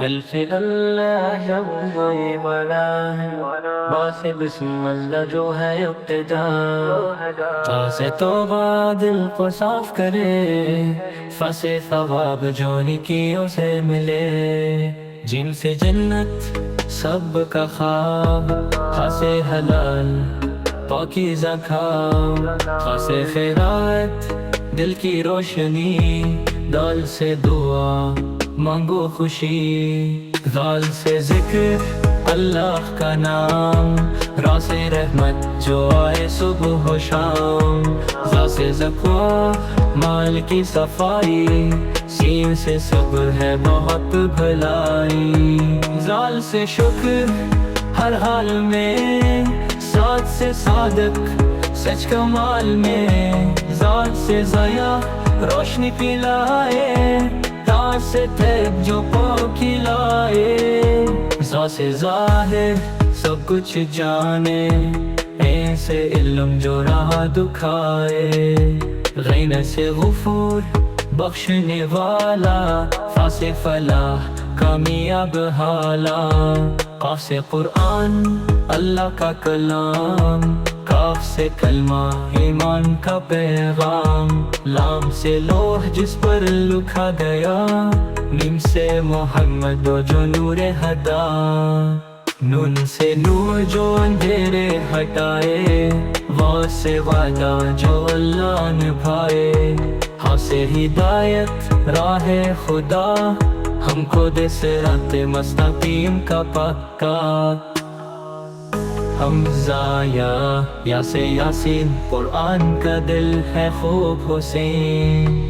حلف اللہ جب کوئی بڑا ہے باس بسم اللہ جو ہے ابتدا سے توبہ دل کو صاف کرے فسے ثواب جو نیکیوں سے ملے جن سے جنت سب کا خواب خاصے حلال پاکیزہ کھاؤ خاصے خیرات دل کی روشنی دال سے دعا مانگو خوشی دال سے ذکر اللہ کا نام راس رحمت جو آئے صبح و شام ذا سے زکوہ مال کی صفائی سین سے صبر ہے بہت بھلائی زال سے شکر ہر حال میں ساتھ سے صادق سچ کمال میں ذات سے ضیا روشنی پلائے تاج سے تیب جو پاکی لائے ذا سے ظاہر سب کچھ جانے ایسے علم جو راہ دکھائے غین سے غفور بخشنے والا فا سے فلاح کامیاب حالا قاف سے قرآن اللہ کا کلام کاف سے کلمہ ایمان کا پیغام لام سے لوح جس پر لکھا گیا میم سے محمد جو نور ہدا نون سے نور جو اندھیرے ہٹائے وا سے وعدہ جو اللہ نبھائے ہاں سے ہدایت راہ خدا ہم کو دے صراط مستقیم کا پکا حمزہ یا سے یاسین قرآن کا دل ہے خوب حسین